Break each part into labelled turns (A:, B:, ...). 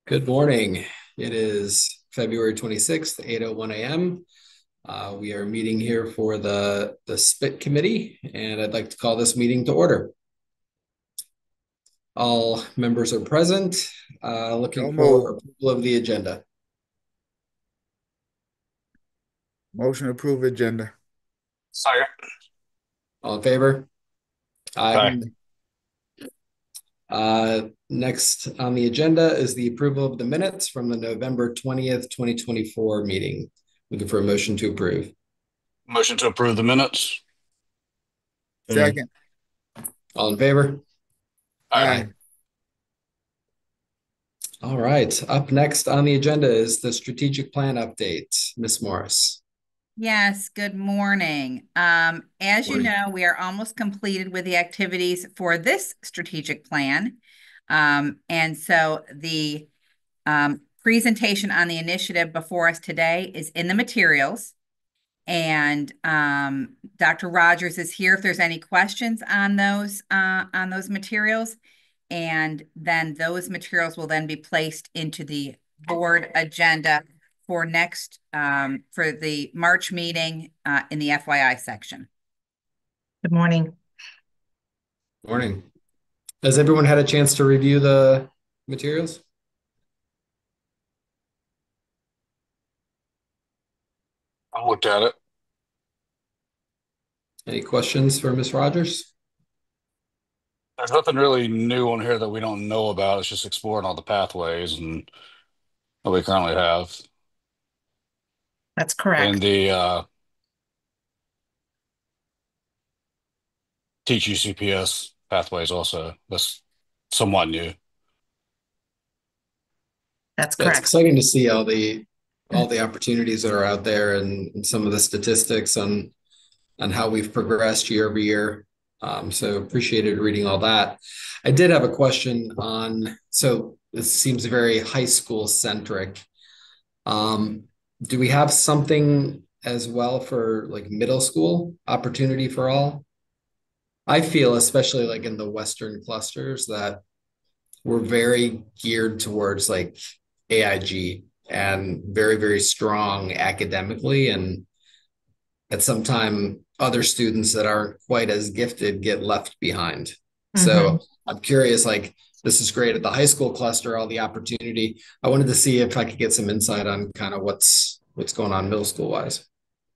A: Good morning. It is February 26th, 8:01 a.m. We are meeting here for the SPIT committee, and I'd like to call this meeting to order. All members are present.
B: So
A: Looking
B: moved.
A: for approval of the agenda.
B: Motion to approve agenda.
C: Second.
A: All in favor? Aye.
C: Aye.
A: Next on the agenda is the approval of the minutes from the November 20th, 2024 meeting. Looking for a motion to approve.
C: Motion to approve the minutes.
B: Second.
A: All in favor?
C: Aye.
B: Aye.
A: All right. Up next on the agenda is the strategic plan update. Ms. Morris.
D: Yes, good morning. As you
A: Morning.
D: know, we are almost completed with the activities for this strategic plan. And so the presentation on the initiative before us today is in the materials. And Dr. Rogers is here if there's any questions on those materials. And then those materials will then be placed into the board agenda for next for the March meeting in the FYI section.
E: Good morning.
A: Morning. Has everyone had a chance to review the materials?
C: I looked at it.
A: Any questions for Ms. Rogers?
C: There's nothing really new on here that we don't know about. It's just exploring all the pathways and that we currently have.
E: That's
C: And
E: correct.
C: the teach UCPS pathways also. That's somewhat new.
E: That's
A: Yeah, it's
E: correct.
A: exciting to see all the opportunities that are out there and some of the statistics on how we've progressed year over year. So appreciated reading all that. I did have a question on, so this seems very high school centric. Do we have something as well for like middle school opportunity for all? I feel, especially like in the Western clusters, that we're very geared towards like AIG and very, very strong academically. And at some time, other students that aren't quite as gifted get left behind. So I'm curious, like, this is great at the high school cluster, all the opportunity. I wanted to see if I could get some insight on kind of what's going on middle school wise.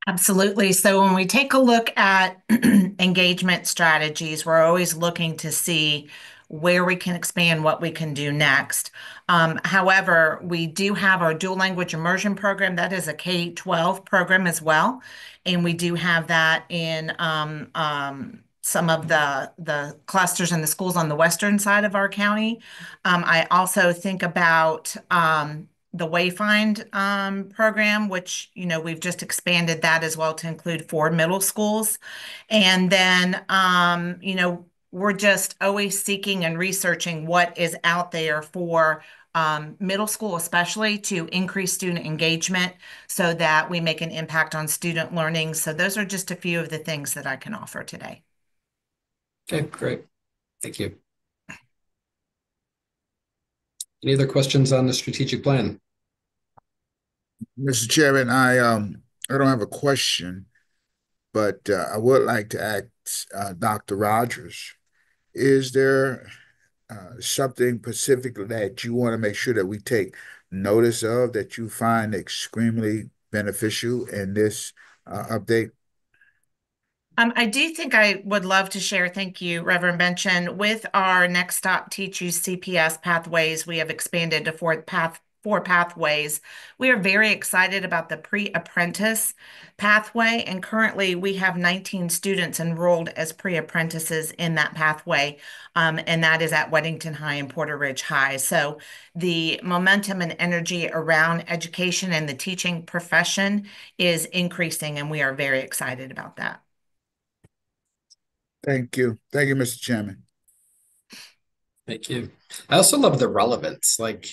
E: Absolutely. So when we take a look at engagement strategies, we're always looking to see where we can expand, what we can do next. However, we do have our dual language immersion program. That is a K-12 program as well. And we do have that in some of the clusters and the schools on the western side of our county. I also think about the Wayfind program, which, we've just expanded that as well to include 4 middle schools. And then, we're just always seeking and researching what is out there for middle school, especially to increase student engagement so that we make an impact on student learning. So those are just a few of the things that I can offer today.
A: Okay, great. Thank you. Any other questions on the strategic plan?
B: Mr. Chairman, I don't have a question, but I would like to ask Dr. Rogers, is there something specifically that you want to make sure that we take notice of that you find extremely beneficial in this update?
E: I do think I would love to share, thank you, Reverend Benchen. With our Next Stop Teach You CPS pathways, we have expanded to four pathways. We are very excited about the pre-apprentice pathway, and currently we have 19 students enrolled as pre-apprentices in that pathway, and that is at Weddington High and Porter Ridge High. So the momentum and energy around education and the teaching profession is increasing, and we are very excited about that.
B: Thank you. Thank you, Mr. Chairman.
A: Thank you. I also love the relevance, like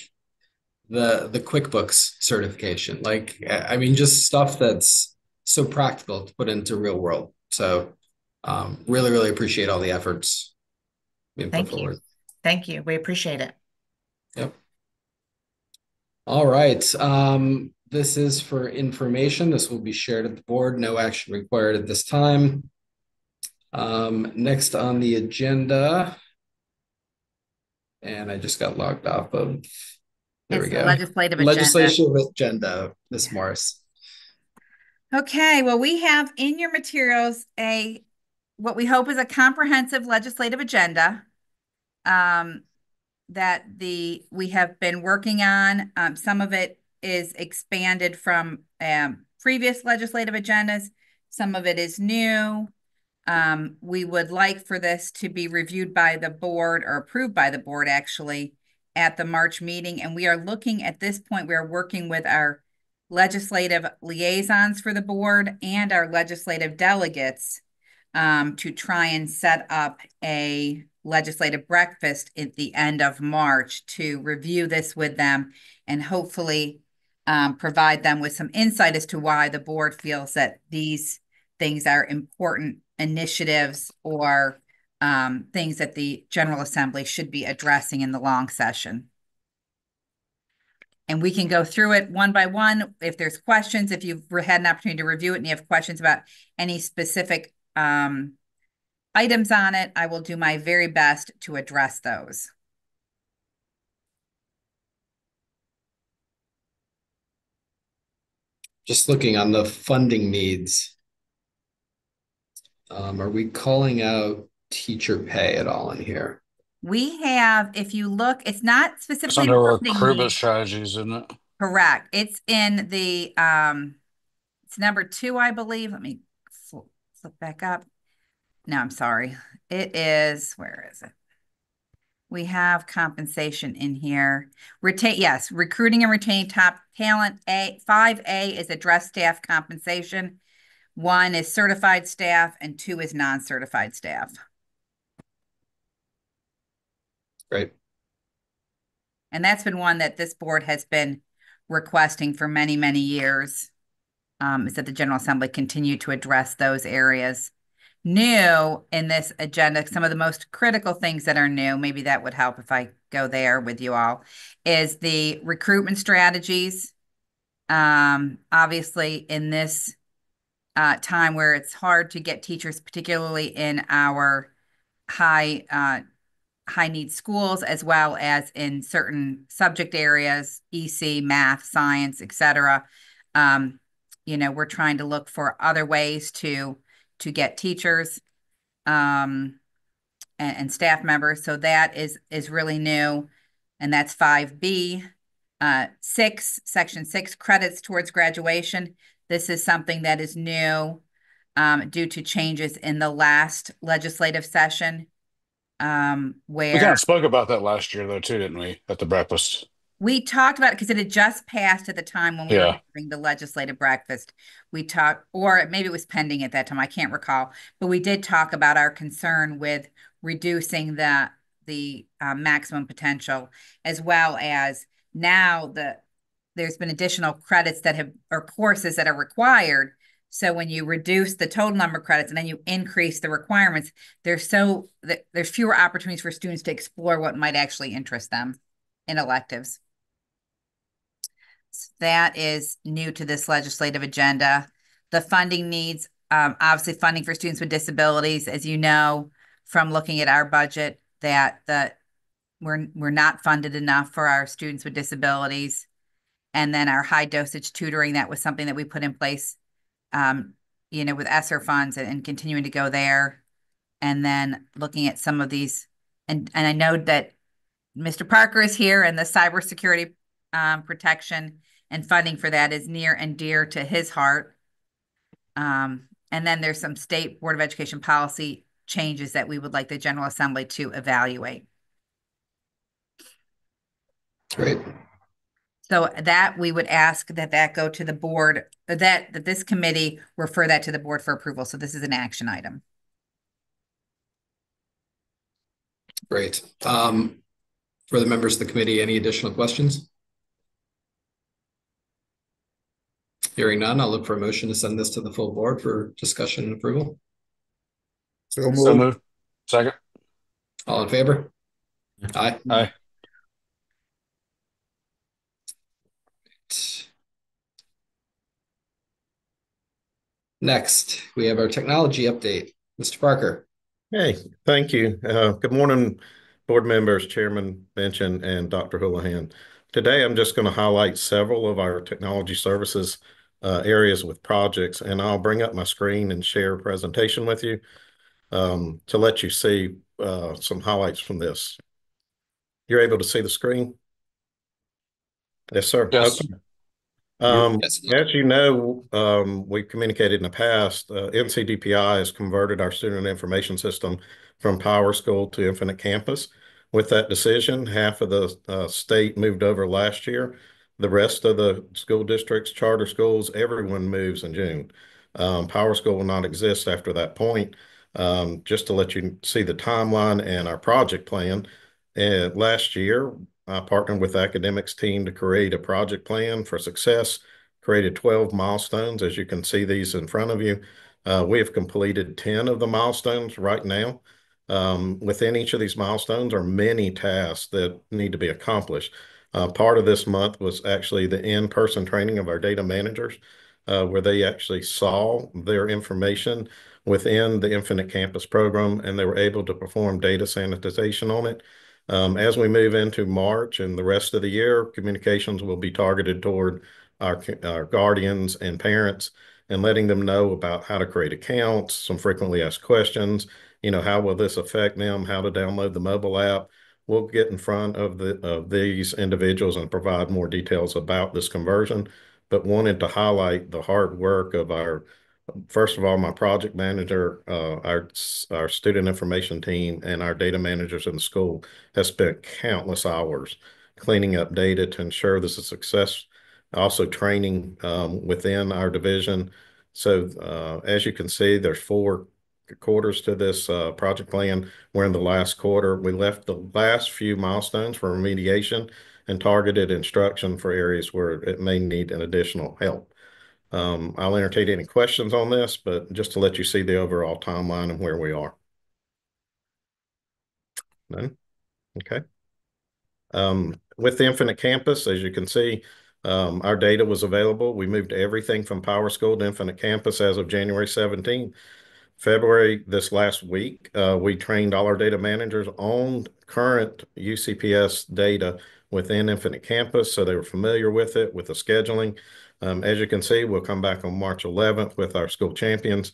A: the QuickBooks certification. Like, I mean, just stuff that's so practical to put into real world. So really, really appreciate all the efforts being put
E: Thank you.
A: forward.
E: Thank you. We appreciate it.
A: Yep. All right. This is for information. This will be shared at the board. No action required at this time. Next on the agenda, and I just got logged off of, there we
D: It's the
A: go.
D: legislative agenda.
A: Legislative agenda, Ms. Morris.
D: Okay, well, we have in your materials what we hope is a comprehensive legislative agenda that we have been working on. Some of it is expanded from previous legislative agendas. Some of it is new. We would like for this to be reviewed by the board or approved by the board actually at the March meeting. And we are looking at this point, we are working with our legislative liaisons for the board and our legislative delegates to try and set up a legislative breakfast at the end of March to review this with them and hopefully provide them with some insight as to why the board feels that these things are important initiatives or things that the General Assembly should be addressing in the long session. And we can go through it one by one. If there's questions, if you've had an opportunity to review it and you have questions about any specific items on it, I will do my very best to address those.
A: Just looking on the funding needs. Are we calling out teacher pay at all in here?
D: We have, if you look, it's not
C: It's
D: specifically
C: under
D: funding
C: recruitment
D: needs.
C: strategies, isn't it?
D: Correct. It's in the it's number 2, I believe. Let me flip back up. No, I'm sorry. It is, where is it? We have compensation in here. Yes, recruiting and retaining top talent. 5A is address staff compensation. 1 is certified staff and 2 is non-certified staff.
A: Great.
D: And that's been one that this board has been requesting for many, many years, is that the General Assembly continue to address those areas. New in this agenda, some of the most critical things that are new, maybe that would help if I go there with you all, is the recruitment strategies. Obviously, in this time where it's hard to get teachers, particularly in our high need schools, as well as in certain subject areas, EC, math, science, etc. We're trying to look for other ways to get teachers and staff members. So that is really new. And that's 5B. 6, section 6, credits towards graduation. This is something that is new due to changes in the last legislative session.
C: We kind
D: Where
C: of spoke about that last year, though, too, didn't we, at the breakfast?
D: we talked about it because it had just passed at the time when we were
C: Yeah.
D: having the legislative breakfast. We talked, or maybe it was pending at that time, I can't recall, but we did talk about our concern with reducing the maximum potential, as well as now there's been additional credits that have, or courses that are required. So when you reduce the total number of credits and then you increase the requirements, there's fewer opportunities for students to explore what might actually interest them in electives. So that is new to this legislative agenda. The funding needs, obviously funding for students with disabilities, as you know, from looking at our budget, that we're not funded enough for our students with disabilities. And then our high dosage tutoring, that was something that we put in place, with ESSER funds and continuing to go there. And then looking at some of these, and I know that Mr. Parker is here, and the cybersecurity protection and funding for that is near and dear to his heart. And then there's some state Board of Education policy changes that we would like the General Assembly to evaluate.
A: Great.
D: So that we would ask that go to the board, that this committee refer that to the board for approval. So this is an action item.
A: Great. For the members of the committee, any additional questions? Hearing none, I'll look for a motion to send this to the full board for discussion and approval.
B: So
C: So
B: moved.
C: moved. Second.
A: All in favor? Aye.
C: Aye.
A: Next, we have our technology update. Mr. Parker.
F: Hey, thank you. Good morning, board members, Chairman Benchin, and Dr. Houlihan. Today, I'm just going to highlight several of our technology services areas with projects, and I'll bring up my screen and share a presentation with you to let you see some highlights from this. You're able to see the screen? Yes, sir.
C: Yes.
F: Okay.
A: Yes.
F: As you know, we've communicated in the past, NCDPI has converted our student information system from Power School to Infinite Campus. With that decision, half of the state moved over last year. The rest of the school districts, charter schools, everyone moves in June. Power School will not exist after that point. Just to let you see the timeline and our project plan, last year, I partnered with the academics team to create a project plan for success, created 12 milestones. As you can see these in front of you, we have completed 10 of the milestones right now. Within each of these milestones are many tasks that need to be accomplished. Part of this month was actually the in-person training of our data managers, where they actually saw their information within the Infinite Campus program, and they were able to perform data sanitization on it. As we move into March and the rest of the year, communications will be targeted toward our guardians and parents and letting them know about how to create accounts, some frequently asked questions, how will this affect them, how to download the mobile app. We'll get in front of these individuals and provide more details about this conversion, but wanted to highlight the hard work of first of all, my project manager, our student information team, and our data managers in the school has spent countless hours cleaning up data to ensure this is a success. Also training within our division. So as you can see, there's 4 quarters to this project plan. We're in the last quarter. We left the last few milestones for remediation and targeted instruction for areas where it may need an additional help. I'll entertain any questions on this, but just to let you see the overall timeline and where we are. None? Okay. With the Infinite Campus, as you can see, our data was available. We moved everything from Power School to Infinite Campus as of January 17th. February, this last week, we trained all our data managers on current UCPS data within Infinite Campus, so they were familiar with it, with the scheduling. As you can see, we'll come back on March 11th with our school champions,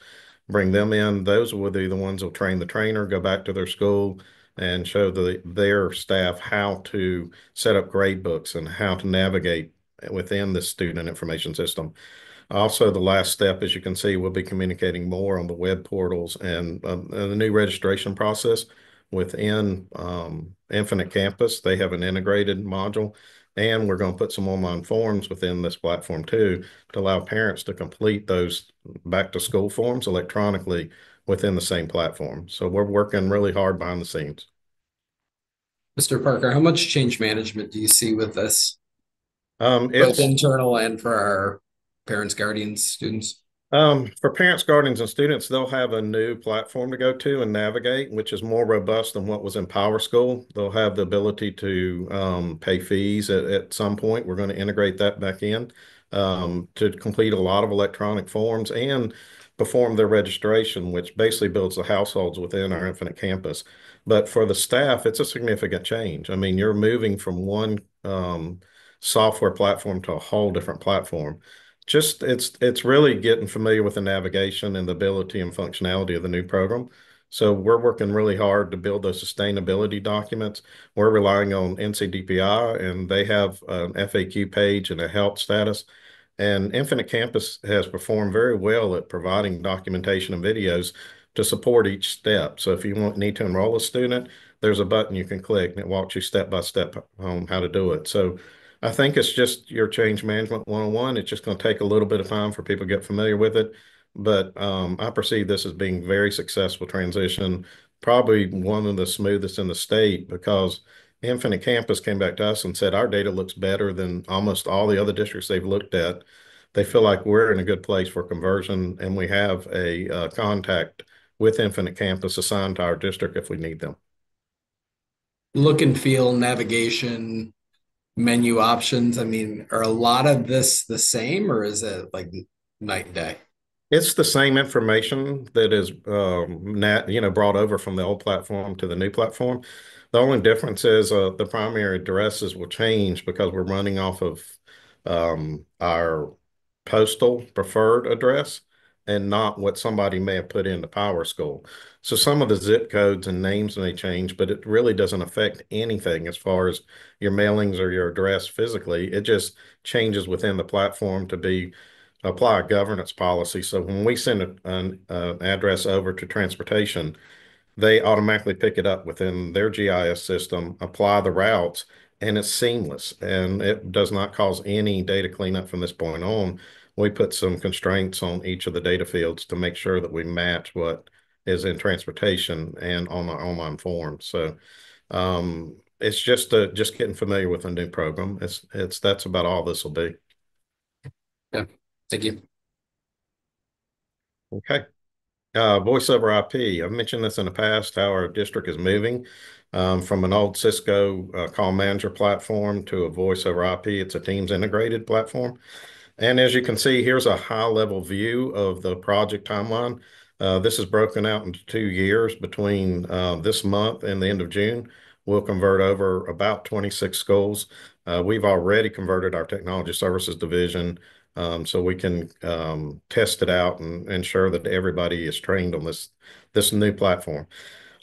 F: bring them in. Those will be the ones who'll train the trainer, go back to their school, and show their staff how to set up grade books and how to navigate within the student information system. Also, the last step, as you can see, we'll be communicating more on the web portals and the new registration process within Infinite Campus. They have an integrated module, and we're going to put some online forms within this platform too to allow parents to complete those back to school forms electronically within the same platform. So we're working really hard behind the scenes.
A: Mr. Parker, how much change management do you see with this? Both
F: It's
A: internal and for our parents, guardians, students?
F: For parents, guardians, and students, they'll have a new platform to go to and navigate, which is more robust than what was in Power School. They'll have the ability to pay fees at some point. We're going to integrate that back in to complete a lot of electronic forms and perform their registration, which basically builds the households within our Infinite Campus. But for the staff, it's a significant change. I mean, you're moving from one software platform to a whole different platform. Just it's really getting familiar with the navigation and the ability and functionality of the new program. So we're working really hard to build those sustainability documents. We're relying on NCDPI, and they have an FAQ page and a help status. And Infinite Campus has performed very well at providing documentation and videos to support each step. So if you need to enroll a student, there's a button you can click and it walks you step by step on how to do it. So I think it's just your change management 101. It's just going to take a little bit of time for people to get familiar with it. But I perceive this as being very successful transition, probably one of the smoothest in the state, because Infinite Campus came back to us and said our data looks better than almost all the other districts they've looked at. They feel like we're in a good place for conversion, and we have a contact with Infinite Campus assigned to our district if we need them.
A: Look and feel, navigation, menu options? I mean, are a lot of this the same, or is it like night and day?
F: It's the same information that is brought over from the old platform to the new platform. The only difference is the primary addresses will change because we're running off of our postal preferred address and not what somebody may have put into Power School. So some of the zip codes and names may change, but it really doesn't affect anything as far as your mailings or your address physically. It just changes within the platform to be apply a governance policy. So when we send an address over to transportation, they automatically pick it up within their GIS system, apply the routes, and it's seamless. And it does not cause any data cleanup from this point on. We put some constraints on each of the data fields to make sure that we match what is in transportation and on our online form. So it's just getting familiar with a new program. It's that's about all this will be.
A: Yeah. Thank you.
F: Okay. Voice over IP. I've mentioned this in the past, how our district is moving from an old Cisco call manager platform to a voice over IP. It's a Teams integrated platform. And as you can see, here's a high level view of the project timeline. This is broken out into 2 years between this month and the end of June. We'll convert over about 26 schools. We've already converted our technology services division so we can test it out and ensure that everybody is trained on this new platform.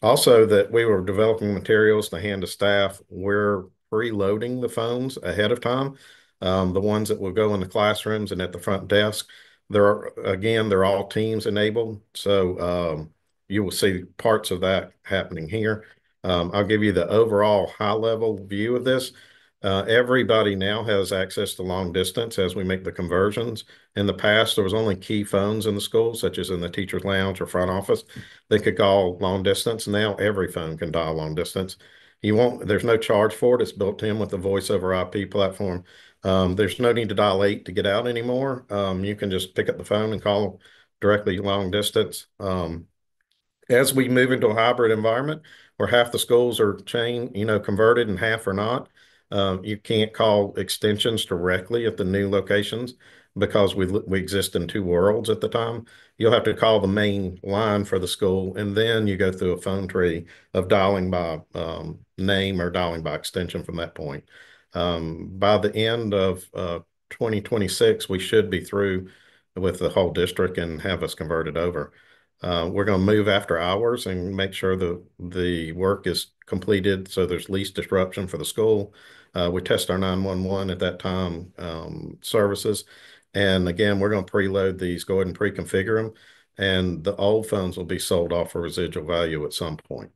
F: Also, that we were developing materials to hand to staff. We're preloading the phones ahead of time, the ones that will go in the classrooms and at the front desk. They're all Teams enabled, so you will see parts of that happening here. I'll give you the overall high-level view of this. Everybody now has access to long distance as we make the conversions. In the past, there was only key phones in the school, such as in the teacher's lounge or front office. They could call long distance. Now every phone can dial long distance. There's no charge for it. It's built in with the voice over IP platform. There's no need to dial 8 to get out anymore. You can just pick up the phone and call directly long distance. As we move into a hybrid environment where half the schools are converted and half are not, you can't call extensions directly at the new locations because we exist in two worlds at the time. You'll have to call the main line for the school, and then you go through a phone tree of dialing by name or dialing by extension from that point. By the end of 2026, we should be through with the whole district and have us converted over. We're going to move after hours and make sure the work is completed so there's least disruption for the school. We test our 911 at that time services. And again, we're going to preload these, go ahead and pre-configure them. And the old phones will be sold off for residual value at some point.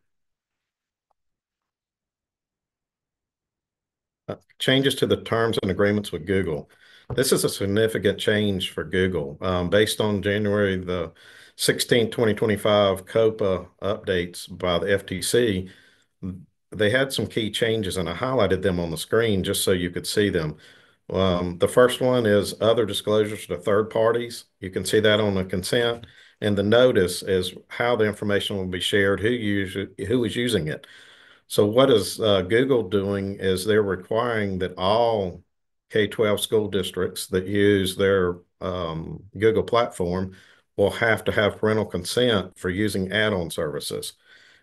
F: Changes to the terms and agreements with Google. This is a significant change for Google. Based on January the 16th, 2025 COPA updates by the FTC, they had some key changes, and I highlighted them on the screen just so you could see them. The first one is other disclosures to third parties. You can see that on the consent, and the notice is how the information will be shared, who is using it. So what is Google doing is they're requiring that all K-12 school districts that use their Google platform will have to have parental consent for using add-on services.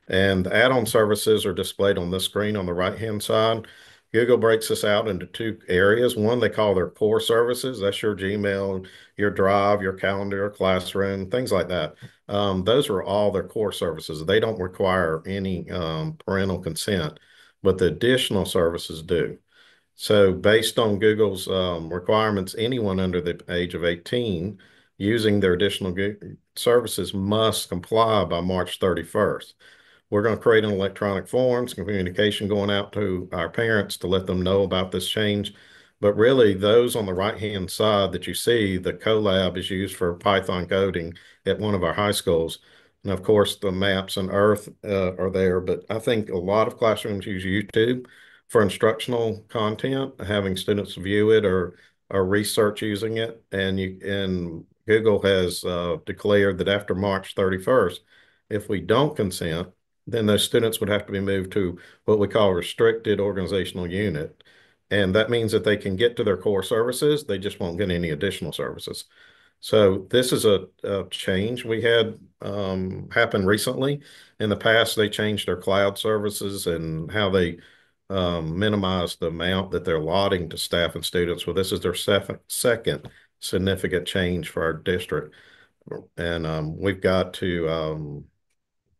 F: And the add-on services are displayed on this screen on the right-hand side. Google breaks this out into two areas. One they call their core services. That's your Gmail, your Drive, your calendar, your classroom, things like that. Those are all their core services. They don't require any parental consent, but the additional services do. So based on Google's requirements, anyone under the age of 18 using their additional services must comply by March 31st. We're going to create an electronic forms, communication going out to our parents to let them know about this change. But really, those on the right-hand side that you see, the Colab is used for Python coding at one of our high schools. And of course, the maps and Earth are there. But I think a lot of classrooms use YouTube for instructional content, having students view it or research using it. And Google has declared that after March 31st, if we don't consent, then those students would have to be moved to what we call a restricted organizational unit. And that means that they can get to their core services. They just won't get any additional services. So this is a change we had happen recently. In the past, they changed their cloud services and how they minimize the amount that they're allotting to staff and students. Well, this is their second significant change for our district. And we've got to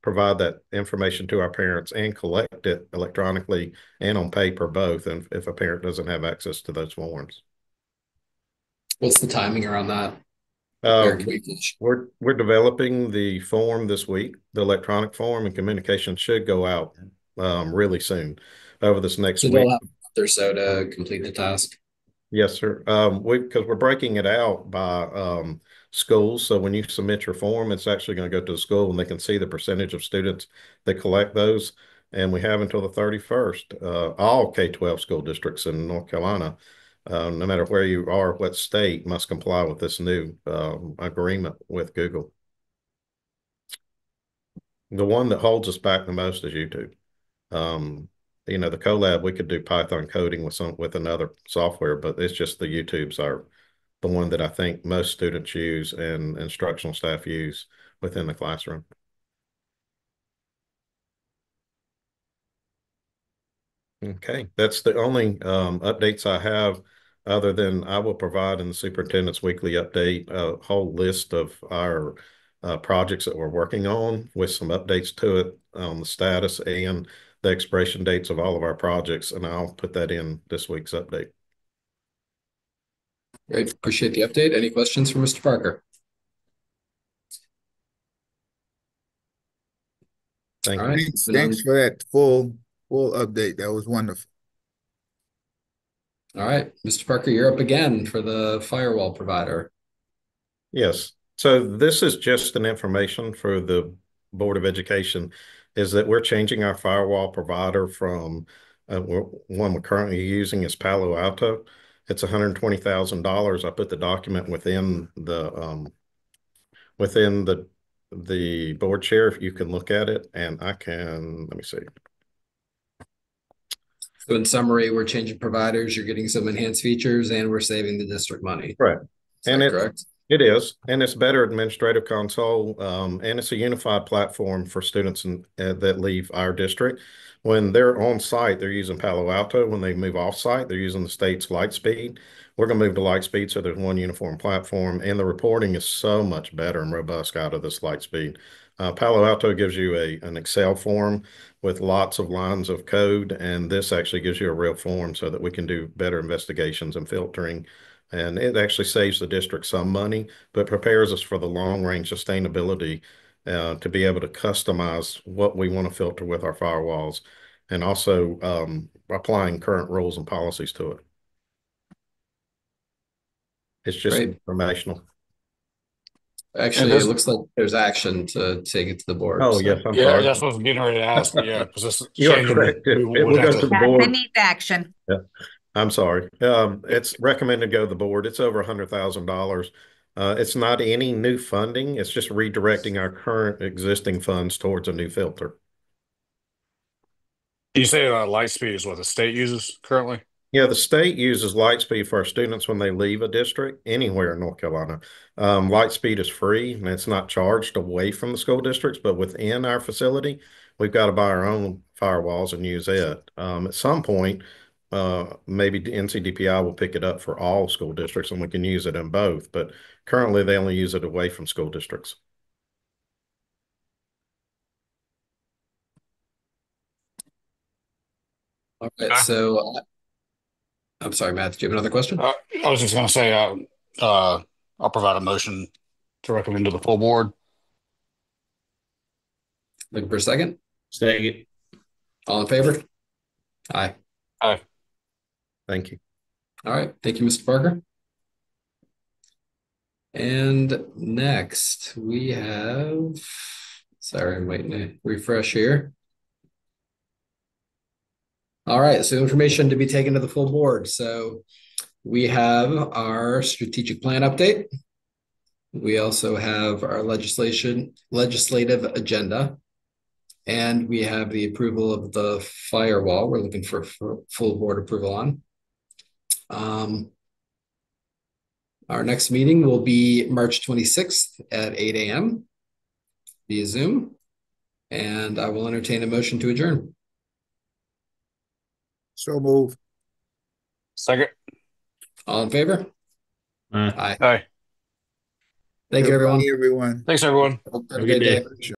F: provide that information to our parents and collect it electronically and on paper both, and if a parent doesn't have access to those forms.
A: What's the timing around that?
F: Um, we're developing the form this week, the electronic form, and communication should go out really soon over this next
A: So
F: week.
A: they'll have a month or so to complete the task.
F: Yes, sir. Because we're breaking it out by schools. So when you submit your form, it's actually going to go to the school and they can see the percentage of students that collect those. And we have until the 31st. All K-12 school districts in North Carolina, no matter where you are, what state, must comply with this new agreement with Google. The one that holds us back the most is YouTube. The collab, we could do Python coding with another software, but it's just the YouTubes are the one that I think most students use and instructional staff use within the classroom. Okay, that's the only updates I have, other than I will provide in the superintendent's weekly update a whole list of our projects that we're working on with some updates to it on the status and the expiration dates of all of our projects, and I'll put that in this week's update.
A: Great. Appreciate the update. Any questions for Mr. Parker?
F: Thank
A: All
F: you.
A: right.
B: Thanks for that full update. That was wonderful.
A: All right, Mr. Parker, you're up again for the firewall provider.
F: Yes. So this is just an information for the Board of Education, is that we're changing our firewall provider from one we're currently using is Palo Alto. It's $120,000. I put the document within the board chair. If you can look at it, and let me see.
A: So in summary, we're changing providers, you're getting some enhanced features, and we're saving the district money.
F: Right.
A: Is that correct?
F: It is, and it's better administrative console, and it's a unified platform for students that leave our district. When they're on site, they're using Palo Alto. When they move off site, they're using the state's Lightspeed. We're going to move to Lightspeed, so there's one uniform platform, and the reporting is so much better and robust out of this Lightspeed. Palo Alto gives you an Excel form with lots of lines of code, and this actually gives you a real form so that we can do better investigations and filtering. And it actually saves the district some money, but prepares us for the long-range sustainability to be able to customize what we want to filter with our firewalls, and also applying current rules and policies to it. It's just informational.
A: Actually, it looks like there's action to take it to the board.
F: Oh,
A: so.
F: yes, I'm
C: Yeah,
F: sorry.
C: that's what I was getting ready to ask. Yeah, because this
F: You are correct. It will go to the
D: Yes,
F: board.
D: it needs action.
F: Yeah, I'm sorry. It's recommended to go to the board. It's over $100,000. It's not any new funding. It's just redirecting our current existing funds towards a new filter.
C: You say Lightspeed is what the state uses currently?
F: Yeah, the state uses Lightspeed for our students when they leave a district anywhere in North Carolina. Lightspeed is free and it's not charged away from the school districts, but within our facility, we've got to buy our own firewalls and use it. At some point, maybe the NCDPI will pick it up for all school districts and we can use it in both, but currently they only use it away from school districts.
A: All right, so I'm sorry, Matt, did you have another question?
C: I was just going to say I'll provide a motion to recommend to the full board.
A: Looking for a second?
G: Second.
A: All in favor? Aye.
C: Aye.
F: Thank you.
A: All right. Thank you, Mr. Parker. And next we have, sorry, I'm waiting to refresh here. All right, so information to be taken to the full board. So we have our strategic plan update. We also have our legislative agenda, and we have the approval of the firewall we're looking for full board approval on. Our next meeting will be March 26th at 8 a.m. via Zoom. And I will entertain a motion to adjourn.
B: So move.
C: Second.
A: All in favor?
G: Aye.
A: Aye.
C: Aye.
A: Thank you, everyone.
B: Everyone.
C: Thanks, everyone.
A: Have a
G: Have a
A: great
G: good day.
A: day.